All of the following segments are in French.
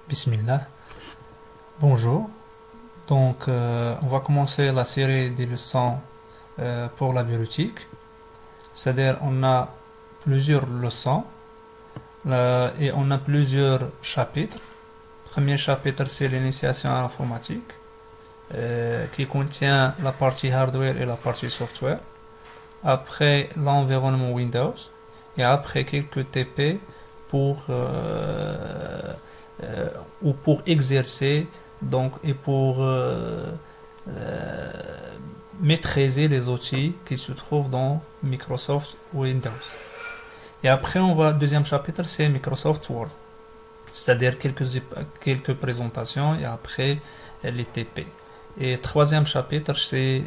Bismillah. Bonjour. On va commencer la série des leçons pour la bureautique. C'est-à-dire, on a plusieurs leçons et on a plusieurs chapitres. Le premier chapitre, c'est l'initiation à l'informatique, qui contient la partie hardware et la partie software. Après, l'environnement Windows. Et après, quelques TP pour ou pour exercer et pour maîtriser les outils qui se trouvent dans Microsoft Windows. Et après, deuxième chapitre, c'est Microsoft Word, c'est-à-dire quelques présentations et après les TP. Et troisième chapitre, c'est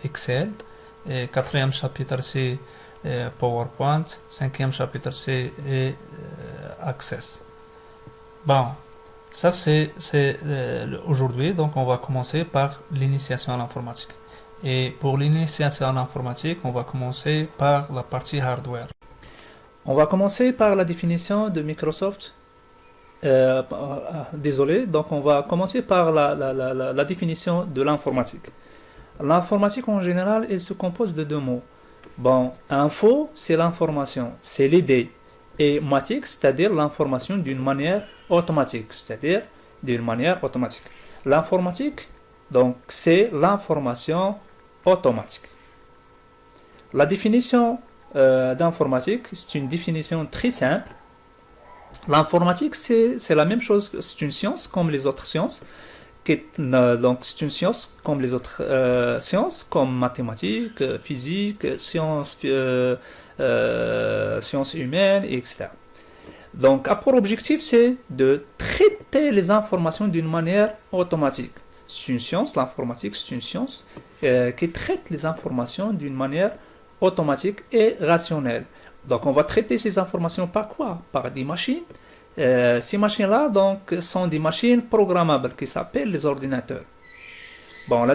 Excel. Et quatrième chapitre, c'est PowerPoint. Cinquième chapitre, c'est Access. Bon, ça c'est aujourd'hui, donc on va commencer par l'initiation à l'informatique. Et pour l'initiation à l'informatique, on va commencer par la partie hardware. On va commencer par la définition de Microsoft. Désolé, donc on va commencer par la définition de l'informatique. L'informatique en général, elle se compose de deux mots. Bon, info, c'est l'information, c'est l'idée. Et matique, c'est-à-dire l'information d'une manière automatique, c'est-à-dire d'une manière automatique. L'informatique, donc, c'est l'information automatique. La définition d'informatique, c'est une définition très simple. L'informatique, c'est la même chose, c'est une science comme les autres sciences. Donc, c'est une science comme les autres sciences, comme mathématiques, physique, sciences humaines, etc. Donc, pour objectif, c'est de traiter les informations d'une manière automatique. C'est une science, l'informatique, c'est une science qui traite les informations d'une manière automatique et rationnelle. Donc, on va traiter ces informations par quoi? Par des machines. Ces machines-là donc, sont des machines programmables qui s'appellent les ordinateurs. Bon,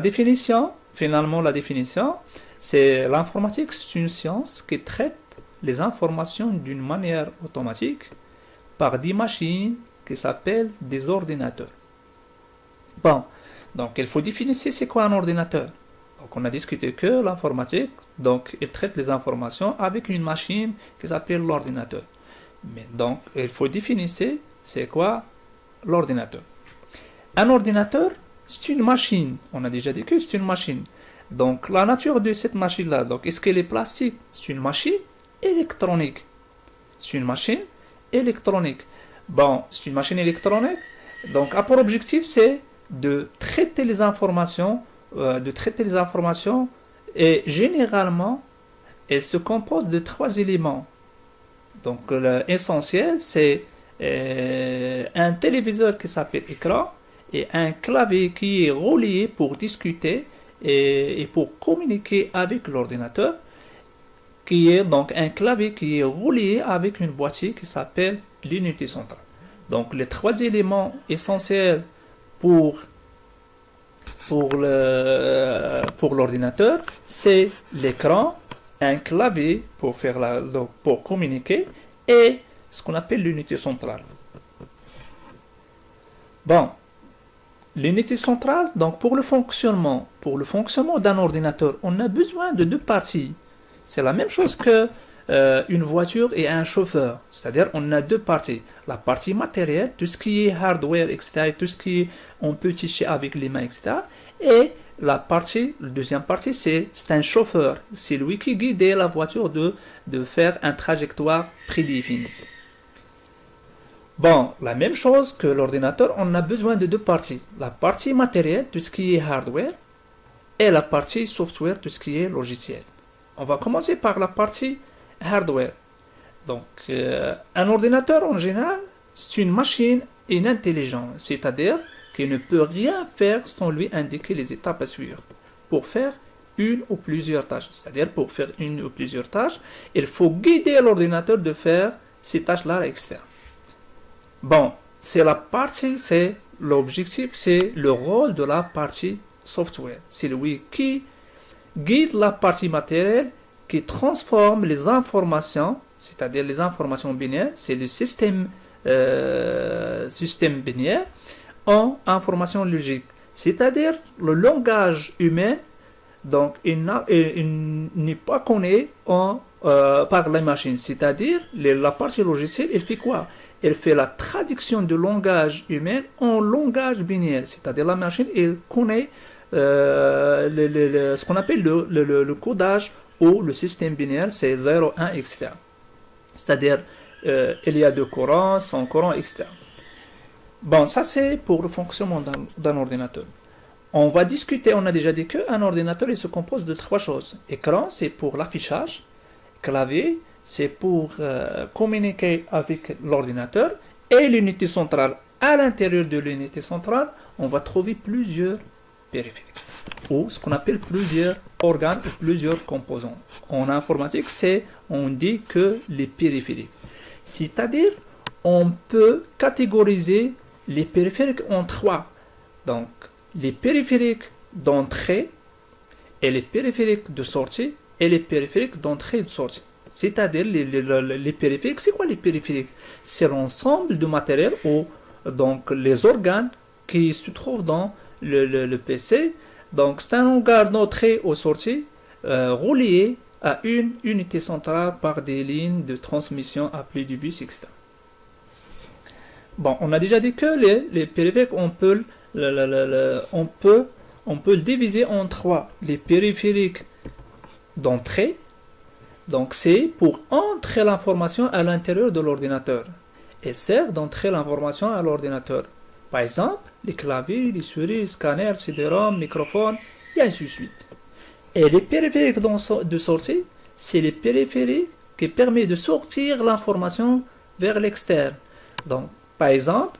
finalement, la définition, c'est l'informatique, c'est une science qui traite les informations d'une manière automatique par des machines qui s'appellent des ordinateurs. Bon, donc il faut définir c'est quoi un ordinateur. Donc on a discuté que l'informatique, donc il traite les informations avec une machine qui s'appelle l'ordinateur. Mais donc il faut définir c'est quoi l'ordinateur. Un ordinateur, c'est une machine. On a déjà dit que c'est une machine. Donc la nature de cette machine-là, donc est-ce qu'elle est plastique? C'est une machine électronique. C'est une machine électronique. Bon, c'est une machine électronique. Donc, pour objectif, c'est de traiter les informations, et généralement, elle se compose de trois éléments. Donc, l'essentiel, c'est un téléviseur qui s'appelle écran et un clavier qui est relié pour discuter et pour communiquer avec l'ordinateur, qui est donc un clavier qui est relié avec une boîtier qui s'appelle l'unité centrale. Donc les trois éléments essentiels pour l'ordinateur, c'est l'écran, un clavier pour communiquer et ce qu'on appelle l'unité centrale. Bon, l'unité centrale, donc pour le fonctionnement d'un ordinateur, on a besoin de deux parties. C'est la même chose que une voiture et un chauffeur. C'est-à-dire, on a deux parties. La partie matérielle, tout ce qui est hardware, etc., tout ce qui on peut toucher avec les mains, etc. Et la deuxième partie, c'est un chauffeur. C'est lui qui guide la voiture de faire une trajectoire prédéfinie. Bon, la même chose que l'ordinateur, on a besoin de deux parties. La partie matérielle, tout ce qui est hardware, et la partie software, tout ce qui est logiciel. On va commencer par la partie hardware. Donc, un ordinateur en général, c'est une machine inintelligente, c'est-à-dire qu'il ne peut rien faire sans lui indiquer les étapes à suivre pour faire une ou plusieurs tâches. C'est-à-dire, pour faire une ou plusieurs tâches, il faut guider l'ordinateur de faire ces tâches-là à l'externe. Bon, c'est l'objectif, c'est le rôle de la partie software. C'est lui qui guide la partie matérielle, qui transforme les informations, c'est-à-dire les informations binaires, c'est le système système binaire en information logique. C'est-à-dire le langage humain, donc il n'est pas connu par la machine. C'est-à-dire la partie logicielle, elle fait quoi? Elle fait la traduction du langage humain en langage binaire. C'est-à-dire la machine, elle connaît ce qu'on appelle le codage ou le système binaire, c'est 0, 1, etc. C'est-à-dire il y a deux courants, sans courant, etc. Bon, ça c'est pour le fonctionnement d'un ordinateur. On va discuter, on a déjà dit qu'un ordinateur il se compose de trois choses. Écran, c'est pour l'affichage. Clavier, c'est pour communiquer avec l'ordinateur. Et l'unité centrale. À l'intérieur de l'unité centrale, on va trouver plusieurs périphériques. Ou ce qu'on appelle plusieurs organes ou plusieurs composants. En informatique, on dit que les périphériques. C'est-à-dire, on peut catégoriser les périphériques en trois. Donc, les périphériques d'entrée et les périphériques de sortie et les périphériques d'entrée et de sortie. C'est-à-dire, les périphériques, c'est quoi les périphériques? C'est l'ensemble du matériel ou donc les organes qui se trouvent dans le PC. Donc, c'est un organe d'entrée ou sortie relié à une unité centrale par des lignes de transmission appelées du bus, etc. Bon, on a déjà dit que les périphériques, on peut le diviser en trois. Les périphériques d'entrée, donc c'est pour entrer l'information à l'intérieur de l'ordinateur. Elle sert d'entrer l'information à l'ordinateur. Par exemple, les claviers, les souris, les scanners, CD-ROM, microphones, et ainsi de suite. Et les périphériques de sortie, c'est les périphériques qui permettent de sortir l'information vers l'externe. Donc, par exemple,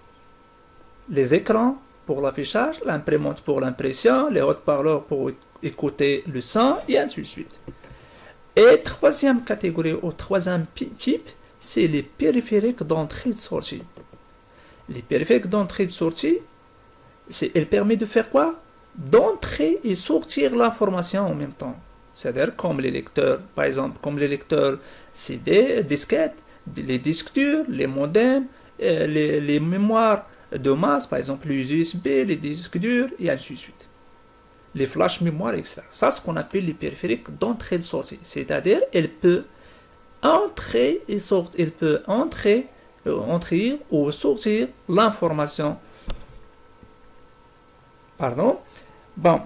les écrans pour l'affichage, l'imprimante pour l'impression, les haut-parleurs pour écouter le son, et ainsi de suite. Et troisième catégorie ou troisième type, c'est les périphériques d'entrée et de sortie. Les périphériques d'entrée et de sortie, elle permet de faire quoi? D'entrer et sortir l'information en même temps. C'est-à-dire comme les lecteurs, par exemple, comme les lecteurs CD, disquettes, les disques durs, les modems, les mémoires de masse, par exemple les USB, les disques durs, et ainsi de suite. Les flash mémoire, etc. Ça, c'est ce qu'on appelle les périphériques d'entrée et de sortie. C'est-à-dire, elle peut entrer et sortir, elle peut entrer ou sortir l'information. Pardon. Bon,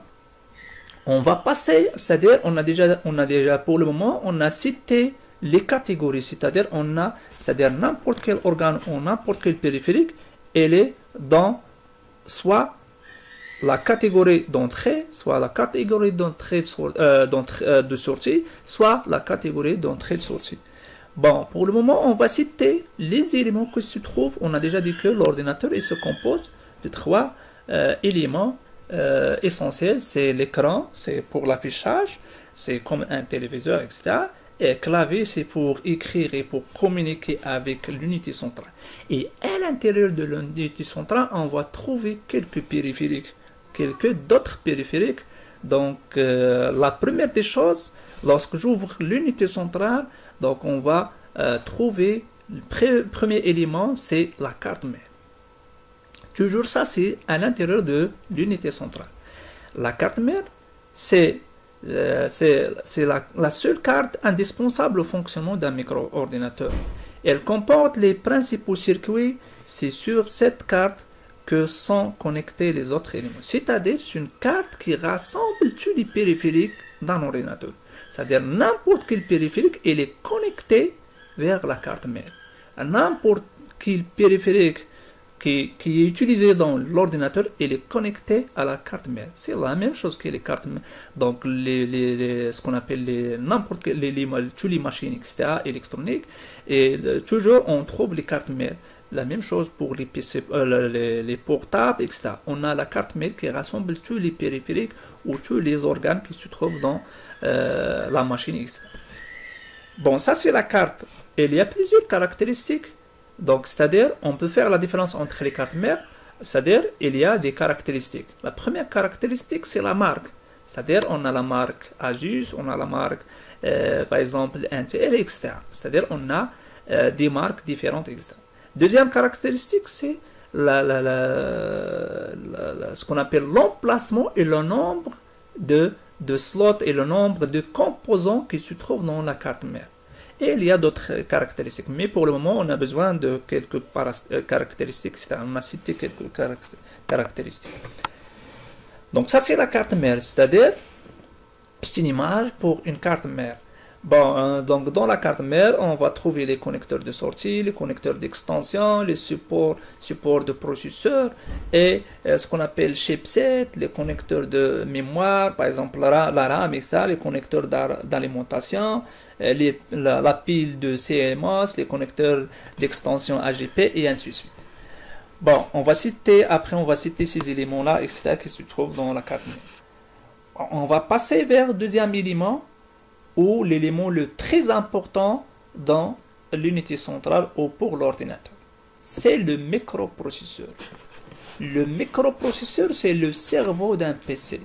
on va passer, c'est-à-dire, on a déjà pour le moment, on a cité les catégories, c'est-à-dire, c'est-à-dire n'importe quel organe ou n'importe quel périphérique, elle est dans soit la catégorie d'entrée, soit la catégorie d'entrée de sortie, soit la catégorie d'entrée de sortie. Bon, pour le moment, on va citer les éléments qui se trouvent. On a déjà dit que l'ordinateur il se compose de trois éléments essentiels. C'est l'écran, c'est pour l'affichage, c'est comme un téléviseur, etc. Et clavier, c'est pour écrire et pour communiquer avec l'unité centrale. Et à l'intérieur de l'unité centrale, on va trouver quelques périphériques, d'autres périphériques. Donc, la première des choses, lorsque j'ouvre l'unité centrale, donc on va trouver le premier élément, c'est la carte mère. Toujours ça, c'est à l'intérieur de l'unité centrale. La carte mère, c'est la seule carte indispensable au fonctionnement d'un micro-ordinateur. Elle comporte les principaux circuits. C'est sur cette carte que sont connectés les autres éléments. C'est-à-dire, c'est une carte qui rassemble tous les périphériques d'un ordinateur. C'est-à-dire, n'importe quel périphérique, il est connecté vers la carte mère. N'importe quel périphérique qui est utilisé dans l'ordinateur, il est connecté à la carte mère. C'est la même chose que les cartes mères. Donc, ce qu'on appelle n'importe quel, toutes les machines, etc., électroniques, et toujours on trouve les cartes mères. La même chose pour les PC, les portables, etc. On a la carte mère qui rassemble tous les périphériques ou tous les organes qui se trouvent dans la machine, etc. Bon, ça c'est la carte. Il y a plusieurs caractéristiques. Donc, c'est-à-dire, on peut faire la différence entre les cartes mères. C'est-à-dire, il y a des caractéristiques. La première caractéristique, c'est la marque. C'est-à-dire, on a la marque Asus, on a la marque, par exemple, Intel, etc. C'est-à-dire, on a des marques différentes, etc. Deuxième caractéristique, c'est ce qu'on appelle l'emplacement et le nombre de slots et le nombre de composants qui se trouvent dans la carte mère. Et il y a d'autres caractéristiques, mais pour le moment, on a besoin de quelques caractéristiques. On a cité quelques caractéristiques. Donc ça, c'est la carte mère, c'est-à-dire c'est une image pour une carte mère. Bon, donc dans la carte mère, on va trouver les connecteurs de sortie, les connecteurs d'extension, les supports de processeur et ce qu'on appelle chipset, les connecteurs de mémoire, par exemple la RAM et ça, les connecteurs d'alimentation, la pile de CMOS, les connecteurs d'extension AGP et ainsi de suite. Bon, après on va citer ces éléments-là, etc., qui se trouvent dans la carte mère. On va passer vers le deuxième élément, ou l'élément le très important dans l'unité centrale ou pour l'ordinateur. C'est le microprocesseur. Le microprocesseur, c'est le cerveau d'un PC.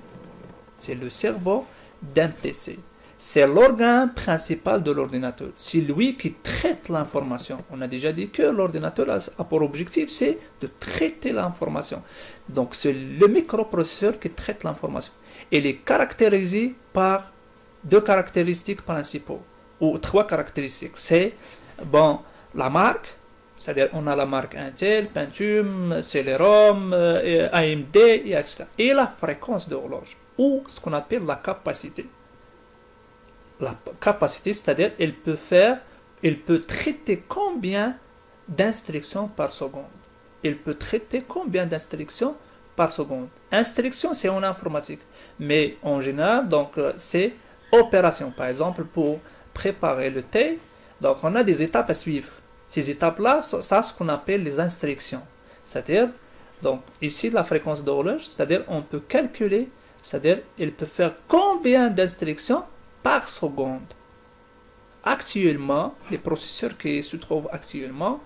C'est le cerveau d'un PC. C'est l'organe principal de l'ordinateur. C'est lui qui traite l'information. On a déjà dit que l'ordinateur a pour objectif, c'est de traiter l'information. Donc c'est le microprocesseur qui traite l'information. Il est caractérisé par deux caractéristiques principaux, ou trois caractéristiques. C'est, bon, la marque, c'est-à-dire on a la marque Intel, Pentium, Celeron, AMD, etc. Et la fréquence de horloge, ou ce qu'on appelle la capacité. La capacité, c'est-à-dire elle peut traiter combien d'instructions par seconde. Elle peut traiter combien d'instructions par seconde. Instruction, c'est en informatique, mais en général, donc c'est opération. Par exemple, pour préparer le thé, donc on a des étapes à suivre. Ces étapes-là, ça ce qu'on appelle les instructions. C'est-à-dire, donc ici la fréquence d'horloge, c'est-à-dire on peut calculer, c'est-à-dire il peut faire combien d'instructions par seconde. Actuellement, les processeurs qui se trouvent actuellement,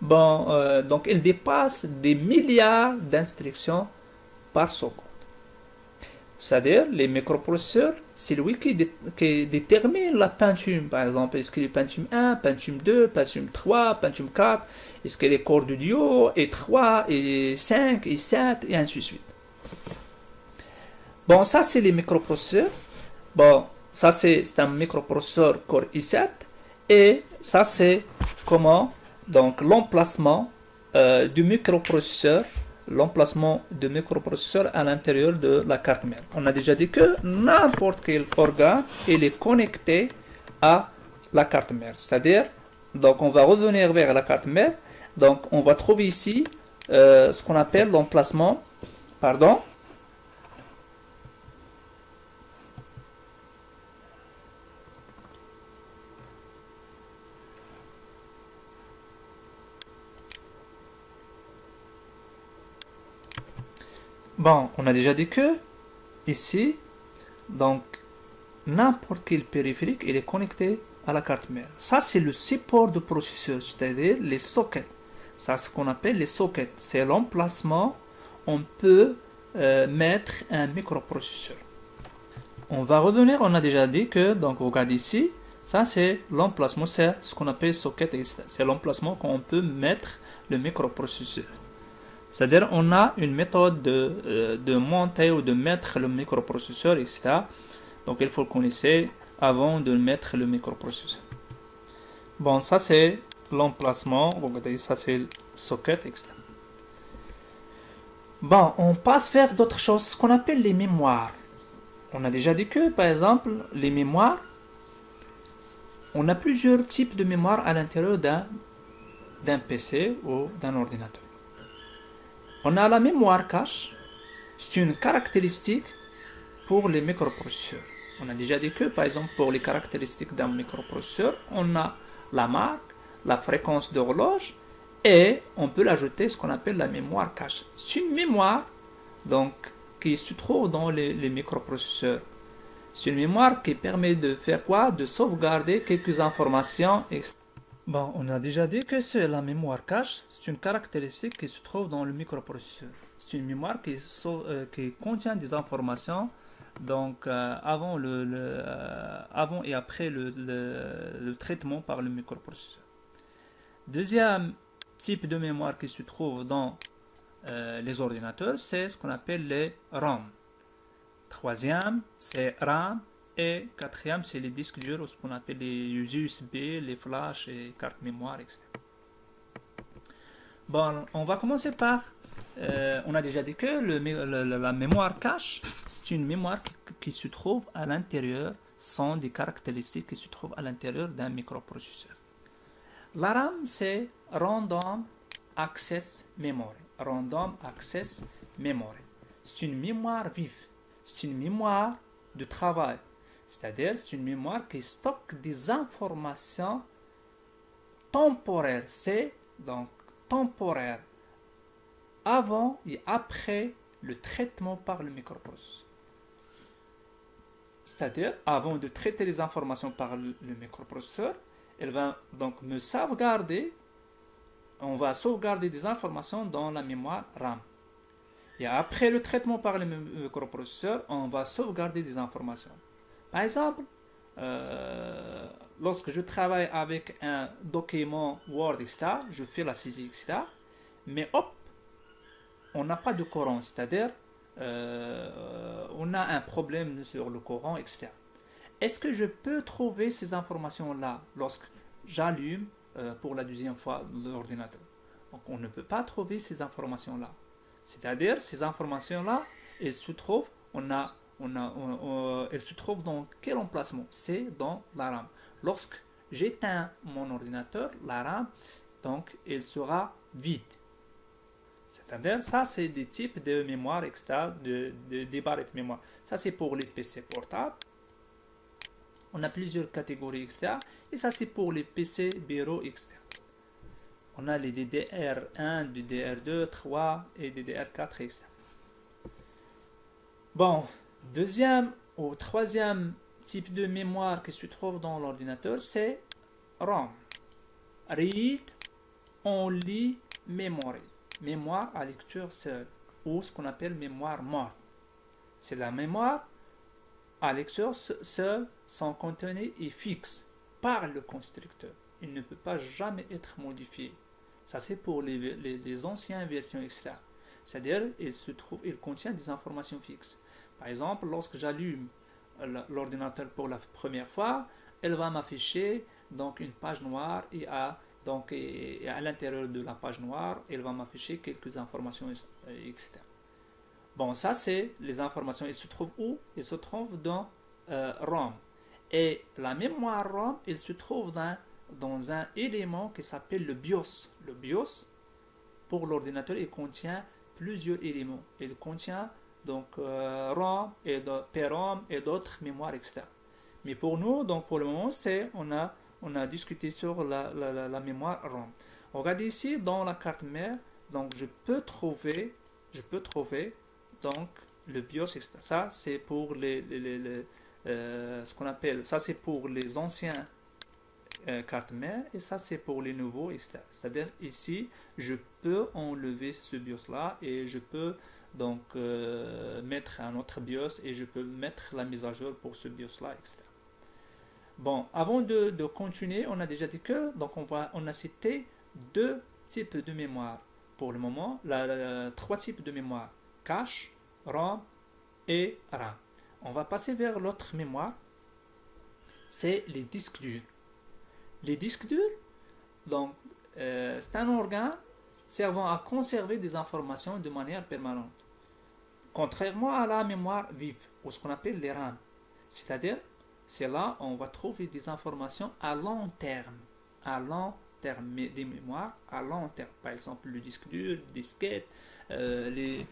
bon, donc ils dépassent des milliards d'instructions par seconde. C'est-à-dire, les microprocesseurs, c'est lui qui détermine la Pentium. Par exemple, est-ce qu'il est Pentium 1, Pentium 2, Pentium 3, Pentium 4, est-ce qu'il est corps de duo, et 3, et 5, et 7, et ainsi de suite. Bon, ça, c'est les microprocesseurs. Bon, ça, c'est un microprocesseur Core i7. Et ça, c'est comment, donc, l'emplacement du microprocesseur à l'intérieur de la carte mère. On a déjà dit que n'importe quel organe il est connecté à la carte mère. C'est-à-dire, donc on va revenir vers la carte mère. Donc on va trouver ici ce qu'on appelle l'emplacement. Pardon. Bon, on a déjà dit que ici, donc n'importe quel périphérique il est connecté à la carte mère. Ça, c'est le support de processeur, c'est-à-dire les sockets. Ça, c'est ce qu'on appelle les sockets. C'est l'emplacement où on peut mettre un microprocesseur. On va revenir, on a déjà dit que, donc regarde ici, ça c'est l'emplacement, c'est ce qu'on appelle socket externe. C'est l'emplacement qu'on peut mettre le microprocesseur. C'est-à-dire on a une méthode de monter ou de mettre le microprocesseur, etc. Donc il faut le connaître avant de mettre le microprocesseur. Bon, ça c'est l'emplacement. Regardez, ça c'est le socket externe. Bon, on passe vers d'autres choses, ce qu'on appelle les mémoires. On a déjà dit que, par exemple, les mémoires, on a plusieurs types de mémoire à l'intérieur d'un PC ou d'un ordinateur. On a la mémoire cache, c'est une caractéristique pour les microprocesseurs. On a déjà dit que, par exemple, pour les caractéristiques d'un microprocesseur, on a la marque, la fréquence d'horloge, et on peut l'ajouter ce qu'on appelle la mémoire cache. C'est une mémoire, donc, qui se trouve dans les microprocesseurs. C'est une mémoire qui permet de faire quoi? De sauvegarder quelques informations. Bon, on a déjà dit que c'est la mémoire cache, c'est une caractéristique qui se trouve dans le microprocesseur. C'est une mémoire qui contient des informations donc avant et après le traitement par le microprocesseur. Deuxième type de mémoire qui se trouve dans les ordinateurs, c'est ce qu'on appelle les RAM. Troisième, c'est RAM. Et quatrième, c'est les disques durs, ou ce qu'on appelle les USB, les flashs et cartes mémoire, etc. Bon, on va commencer par... on a déjà dit que la mémoire cache, c'est une mémoire qui se trouve à l'intérieur, sont des caractéristiques qui se trouvent à l'intérieur d'un microprocesseur. La RAM, c'est Random Access Memory. Random Access Memory. C'est une mémoire vive. C'est une mémoire de travail. C'est-à-dire, c'est une mémoire qui stocke des informations temporaires. C'est donc temporaire avant et après le traitement par le microprocesseur. C'est-à-dire, avant de traiter les informations par le microprocesseur, elle va donc me sauvegarder. On va sauvegarder des informations dans la mémoire RAM. Et après le traitement par le microprocesseur, on va sauvegarder des informations. Par exemple, lorsque je travaille avec un document Word, etc., je fais la saisie, etc., mais hop, on n'a pas de courant, c'est-à-dire on a un problème sur le courant, etc. Est-ce que je peux trouver ces informations-là lorsque j'allume pour la deuxième fois l'ordinateur? Donc on ne peut pas trouver ces informations-là. C'est-à-dire ces informations-là, elles se trouvent, elles se trouvent dans quel emplacement? C'est dans la RAM. Lorsque j'éteins mon ordinateur, la RAM, donc elle sera vide. C'est-à-dire, ça, c'est des types de mémoire, etc., des barres de mémoire. Ça, c'est pour les PC portables. On a plusieurs catégories, etc. Et ça, c'est pour les PC bureaux, etc. On a les DDR1, DDR2, 3 et DDR4, etc. Bon, deuxième ou troisième type de mémoire qui se trouve dans l'ordinateur, c'est RAM. Read Only Memory. Mémoire à lecture seule, ou ce qu'on appelle mémoire morte. C'est la mémoire à lecture seule, son contenu est fixe par le constructeur. Il ne peut pas jamais être modifié. Ça, c'est pour les anciennes versions, etc. C'est-à-dire, il contient des informations fixes. Par exemple, lorsque j'allume l'ordinateur pour la première fois, elle va m'afficher donc une page noire et à l'intérieur de la page noire, elle va m'afficher quelques informations, etc. Bon, ça c'est les informations. Elles se trouvent où? Elles se trouvent dans RAM. Et la mémoire RAM, elle se trouve dans un élément qui s'appelle le BIOS. Le BIOS, pour l'ordinateur, il contient plusieurs éléments. Il contient donc RAM et PROM et d'autres mémoires, etc. Mais pour nous, donc pour le moment, on a discuté sur la mémoire RAM. Regardez ici dans la carte mère, donc je peux trouver donc le BIOS, etc. Ça c'est pour ce qu'on appelle, ça c'est pour les anciens cartes mères et ça c'est pour les nouveaux, etc. C'est-à-dire ici, je peux enlever ce BIOS là et je peux donc mettre un autre BIOS et je peux mettre la mise à jour pour ce BIOS là, etc. Bon, avant de continuer, on a déjà dit que donc on a cité deux types de mémoire pour le moment, trois types de mémoire, cache, RAM et RAM. On va passer vers l'autre mémoire, c'est les disques durs. Les disques durs, donc c'est un organe servant à conserver des informations de manière permanente, contrairement à la mémoire vive, ou ce qu'on appelle les RAM. C'est-à-dire, c'est là où on va trouver des informations à long terme. À long terme, des mémoires à long terme. Par exemple, le disque dur, les disquettes, les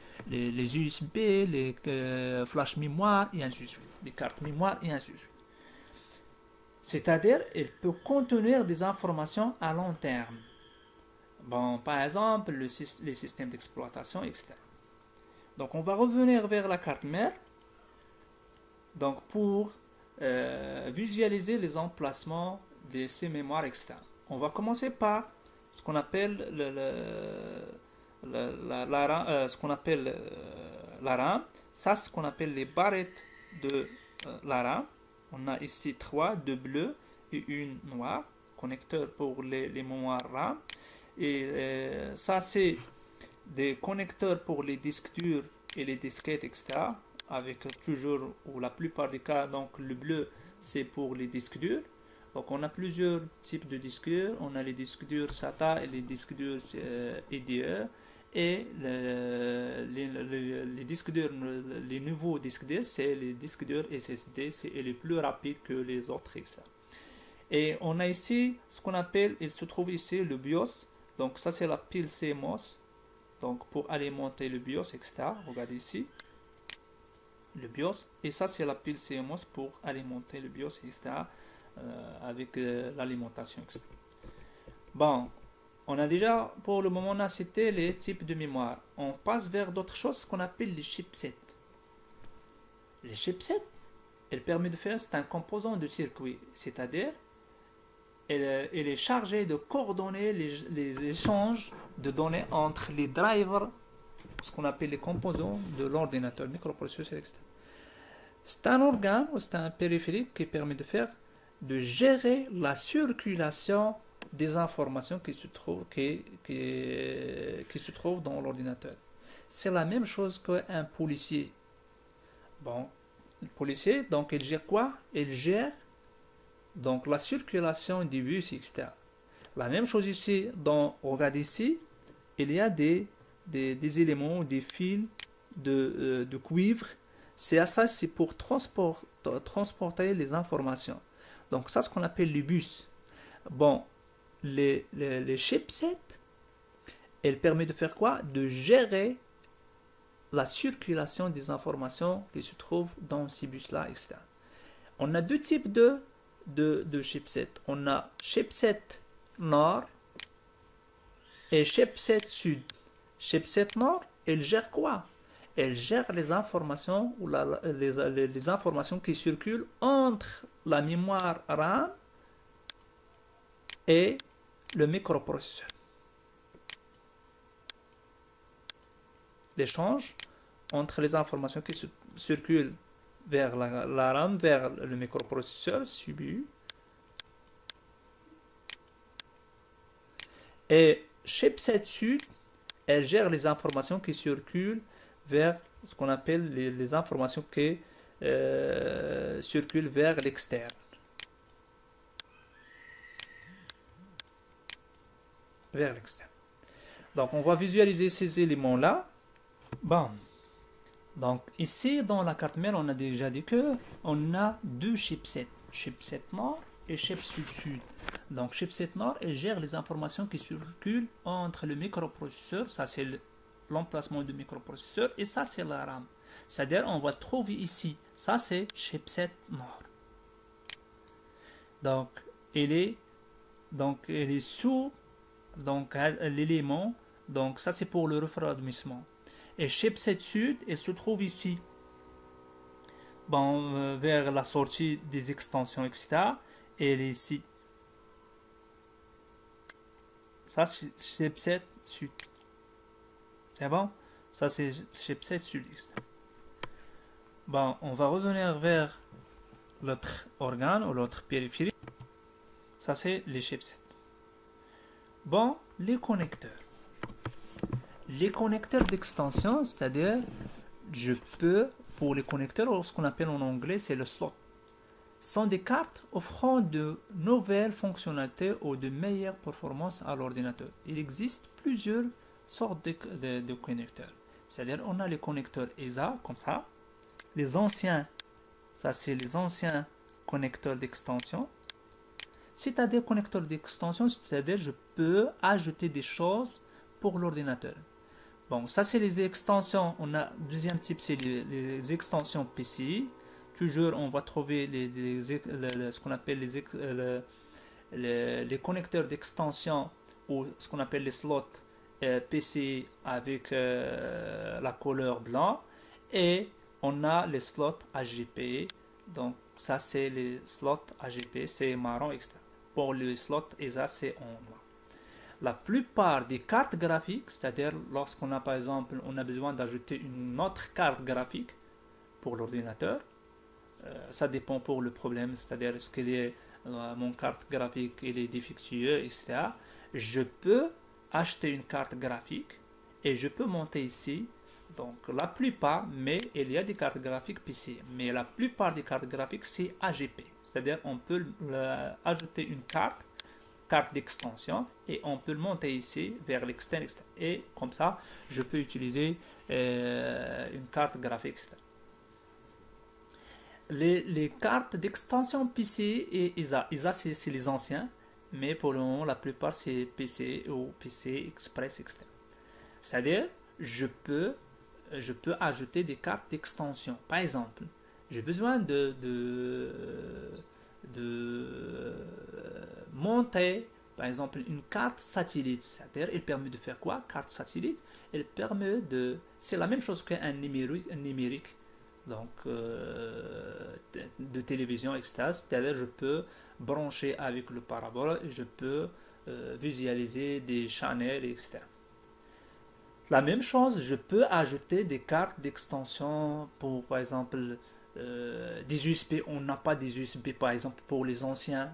USB, les flash mémoire, et ainsi de suite. Les cartes mémoire, et ainsi de suite. C'est-à-dire, il peut contenir des informations à long terme. Bon, par exemple, les systèmes d'exploitation, etc. Donc, on va revenir vers la carte mère. Donc, pour visualiser les emplacements de ces mémoires externes. On va commencer par ce qu'on appelle ce qu'on appelle la RAM. Ça, ce qu'on appelle les barrettes de la RAM. On a ici 3, 2 bleus et une noire, connecteur pour les mémoires RAM. Et ça, c'est des connecteurs pour les disques durs et les disquettes, etc. Avec toujours, ou la plupart des cas, donc le bleu, c'est pour les disques durs. Donc on a plusieurs types de disques durs. On a les disques durs SATA et les disques durs EDE. Et les disques durs, les nouveaux disques durs, c'est les disques durs SSD, c'est les plus rapides que les autres, etc. Et on a ici ce qu'on appelle, il se trouve ici le BIOS. Donc ça c'est la pile CMOS. Donc pour alimenter le BIOS, etc. Regardez ici le BIOS. Et ça c'est la pile CMOS pour alimenter le BIOS, etc. Avec l'alimentation, etc. Bon, on a déjà, pour le moment, on a cité les types de mémoire. On passe vers d'autres choses, ce qu'on appelle les chipsets. Les chipsets, elles permettent de faire, c'est un composant de circuit, c'est-à-dire, elle est chargée de coordonner les échanges de données entre les drivers, ce qu'on appelle les composants de l'ordinateur, microprocesseur, etc. C'est un organe, ou c'est un périphérique qui permet de faire, de gérer la circulation des informations qui se trouvent dans l'ordinateur. C'est la même chose qu'un policier. Bon, le policier, donc, il gère quoi? Il gère donc la circulation des bus, etc. La même chose ici, on regarde ici, il y a des éléments, des fils de cuivre. C'est pour transporter les informations. Donc ça, c'est ce qu'on appelle les bus. Bon, les chipsets, elles permettent de faire quoi? De gérer la circulation des informations qui se trouvent dans ces bus-là, etc. On a deux types de chipsets. On a chipset nord et chipset sud. Chipset nord, elle gère quoi? Elle gère les informations ou les informations qui circulent entre la mémoire RAM et le microprocesseur. L'échange entre les informations qui circulent vers la RAM, vers le microprocesseur CPU, et chipset sud, elle gère les informations qui circulent vers ce qu'on appelle les informations qui circulent vers l'externe. Vers l'externe. Donc on va visualiser ces éléments-là. Bon. Donc ici dans la carte mère, on a déjà dit que on a deux chipsets, chipset nord et chipset sud. Donc chipset nord, elle gère les informations qui circulent entre le microprocesseur, ça c'est l'emplacement du microprocesseur, et ça c'est la RAM. C'est-à-dire on va trouver ici, ça c'est chipset nord. Donc elle est sous l'élément, donc ça c'est pour le refroidissement. Et chipset sud, elle se trouve ici, bon, vers la sortie des extensions, etc. Et elle est ici. Ça c'est chipset sud. C'est bon? Ça c'est chipset sud, etc. Bon, on va revenir vers l'autre organe ou l'autre périphérie. Ça c'est les chipsets. Bon, les connecteurs. Les connecteurs d'extension, c'est-à-dire, pour les connecteurs, ce qu'on appelle en anglais, c'est le slot, sont des cartes offrant de nouvelles fonctionnalités ou de meilleures performances à l'ordinateur. Il existe plusieurs sortes de connecteurs. C'est-à-dire, on a les connecteurs ESA, comme ça. Les anciens, ça c'est les anciens connecteurs d'extension. C'est-à-dire, connecteurs d'extension, c'est-à-dire, je peux ajouter des choses pour l'ordinateur. Bon, ça c'est les extensions. On a deuxième type, c'est les extensions PCI. Toujours, on va trouver ce qu'on appelle les connecteurs d'extension ou ce qu'on appelle les slots PCI avec la couleur blanc. Et on a les slots AGP. Donc, ça c'est les slots AGP, c'est marron, etc. Pour les slots ESA, c'est en noir. La plupart des cartes graphiques, c'est-à-dire lorsqu'on a par exemple, on a besoin d'ajouter une autre carte graphique pour l'ordinateur, ça dépend pour le problème, c'est-à-dire est-ce que mon carte graphique il est défectueux, etc. Je peux acheter une carte graphique et je peux monter ici. Donc la plupart, mais il y a des cartes graphiques PC, mais la plupart des cartes graphiques c'est AGP. C'est-à-dire on peut ajouter une carte d'extension et on peut le monter ici vers l'externe et comme ça je peux utiliser une carte graphique externe. Les cartes d'extension PC et ISA c'est les anciens, mais pour le moment la plupart c'est PC ou PC Express externe. C'est-à-dire je peux ajouter des cartes d'extension. Par exemple, j'ai besoin de monter, par exemple, une carte satellite. C'est-à-dire, elle permet de faire quoi? Carte satellite, elle permet de... C'est la même chose qu'un numérique donc, de télévision, etc. C'est-à-dire, je peux brancher avec le parabole et je peux visualiser des chaînes, etc. La même chose, je peux ajouter des cartes d'extension pour, par exemple, des USB. On n'a pas des USB, par exemple, pour les anciens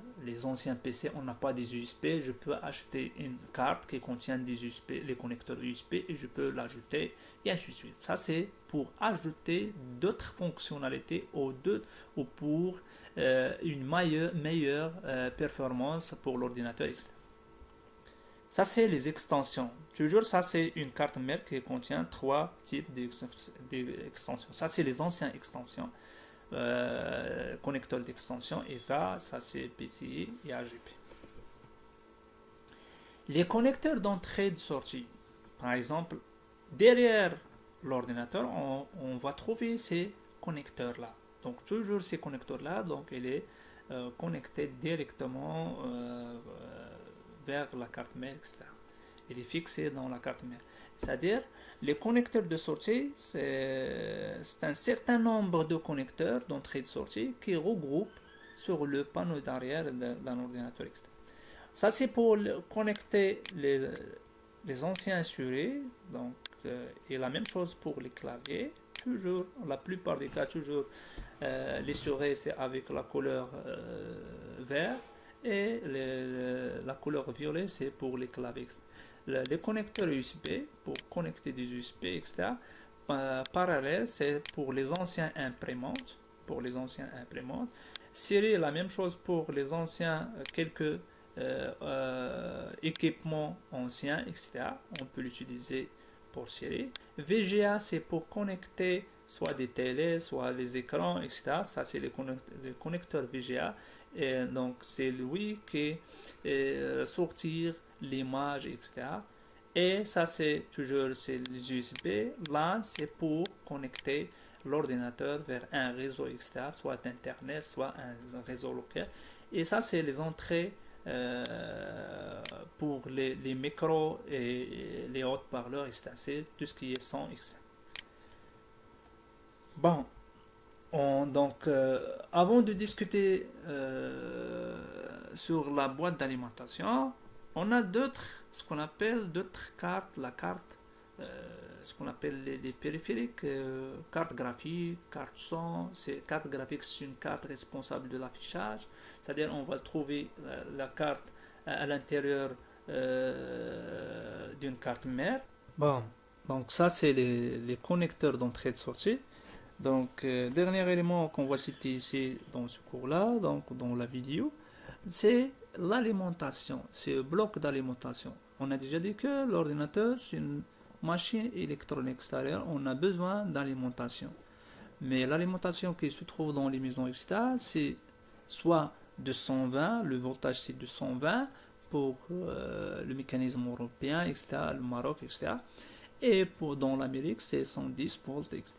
PC, on n'a pas des USB. Je peux acheter une carte qui contient des USB, les connecteurs USB, et je peux l'ajouter, et ainsi de suite. Ça, c'est pour ajouter d'autres fonctionnalités ou pour une meilleure performance pour l'ordinateur externe. Ça, c'est les extensions. Toujours, ça, c'est une carte mère qui contient trois types d'extensions. Ça, c'est les anciennes extensions, connecteurs d'extension. Et ça c'est PCI et AGP. Les connecteurs d'entrée et de sortie. Par exemple, derrière l'ordinateur, on va trouver ces connecteurs-là. Donc, toujours ces connecteurs-là, donc, il est connecté directement vers la carte mère, etc. Il est fixé dans la carte mère. C'est-à-dire, les connecteurs de sortie, c'est un certain nombre de connecteurs d'entrée et de sortie qui regroupent sur le panneau d'arrière d'un ordinateur externe. Ça, c'est pour connecter les anciens souris. Donc, et la même chose pour les claviers. Toujours, la plupart des cas, toujours, les souris, c'est avec la couleur vert. Et la couleur violet, c'est pour les claviers. Les connecteurs USB, pour connecter des USB, etc. Parallèle, c'est pour les anciens imprimantes. Série, la même chose pour les anciens, quelques équipements anciens, etc. On peut l'utiliser pour série. VGA, c'est pour connecter soit des télés, soit les écrans, etc. Ça, c'est les connecteurs VGA. Et donc, c'est lui qui sortir l'image, etc. Et ça, c'est toujours les USB. LAN, c'est pour connecter l'ordinateur vers un réseau, etc. Soit Internet, soit un réseau local. Et ça, c'est les entrées pour les micros et les haut-parleurs, etc. C'est tout ce qui est son, etc. Bon. Donc, avant de discuter sur la boîte d'alimentation, on a ce qu'on appelle d'autres cartes, ce qu'on appelle les périphériques, carte graphique, carte son. Carte graphique, c'est une carte responsable de l'affichage, c'est-à-dire on va trouver la carte à l'intérieur d'une carte mère. Bon, donc ça c'est les connecteurs d'entrée et de sortie. Donc, dernier élément qu'on va citer ici dans ce cours-là, donc dans la vidéo, c'est l'alimentation, c'est le bloc d'alimentation. On a déjà dit que l'ordinateur, c'est une machine électronique, c'est-à-dire on a besoin d'alimentation. Mais l'alimentation qui se trouve dans les maisons, etc., c'est soit de 120, le voltage c'est de 120 pour le mécanisme européen, etc., le Maroc, etc. Et dans l'Amérique, c'est 110 volts, etc.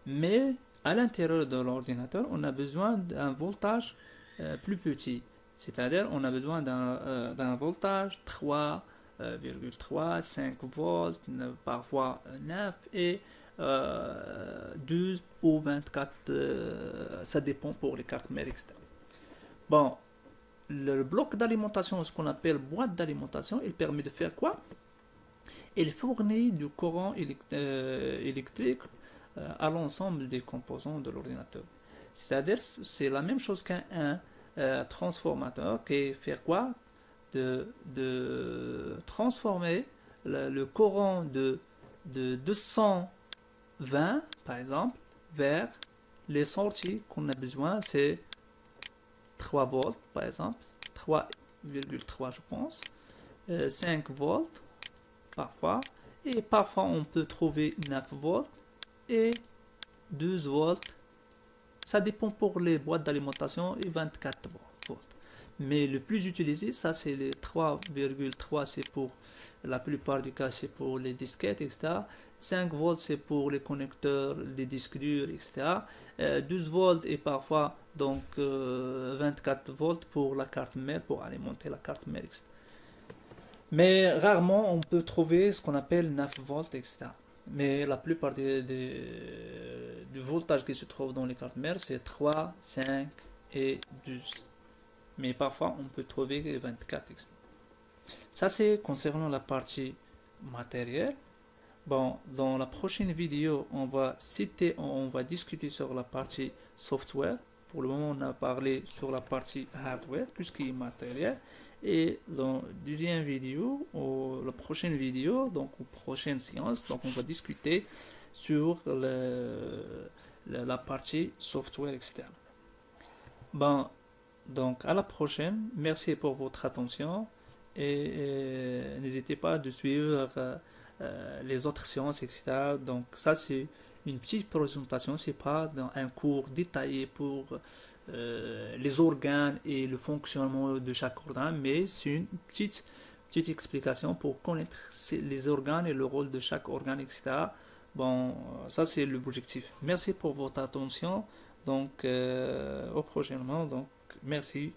Mais à l'intérieur de l'ordinateur, on a besoin d'un voltage plus petit. C'est-à-dire, on a besoin d'un voltage 3,3, 5 volts, parfois 9 et 12 ou 24, ça dépend pour les cartes mères, etc. Bon, le bloc d'alimentation, ce qu'on appelle boîte d'alimentation, il permet de faire quoi? Il fournit du courant électrique à l'ensemble des composants de l'ordinateur. C'est-à-dire, c'est la même chose qu'un transformateur qui fait quoi? de transformer le courant de 220, par exemple, vers les sorties qu'on a besoin, c'est 3 volts, par exemple, 3,3 je pense, 5 volts parfois, et parfois on peut trouver 9 volts et 12 volts. Ça dépend pour les boîtes d'alimentation et 24 volts. Mais le plus utilisé, ça c'est les 3,3, c'est pour la plupart du cas, c'est pour les disquettes, etc. 5 volts, c'est pour les connecteurs, les disques durs, etc. 12 volts et parfois donc 24 volts pour la carte mère, pour alimenter la carte mère, etc. Mais rarement on peut trouver ce qu'on appelle 9 volts, etc. Mais la plupart du voltage qui se trouve dans les cartes mères, c'est 3, 5 et 12. Mais parfois on peut trouver 24, etc. Ça c'est concernant la partie matérielle. Bon, dans la prochaine vidéo, on va discuter sur la partie software. Pour le moment, on a parlé sur la partie hardware, tout ce qui est matériel. Et dans la deuxième vidéo, ou la prochaine vidéo, donc aux prochaines séances, donc on va discuter sur la partie software externe. Bon, donc à la prochaine. Merci pour votre attention et n'hésitez pas de suivre les autres séances, etc. Donc ça c'est une petite présentation, c'est pas dans un cours détaillé pour les organes et le fonctionnement de chaque organe, mais c'est une petite explication pour connaître les organes et le rôle de chaque organe, etc. Bon, ça c'est l'objectif. Merci pour votre attention. Donc, au prochainement. Donc, merci.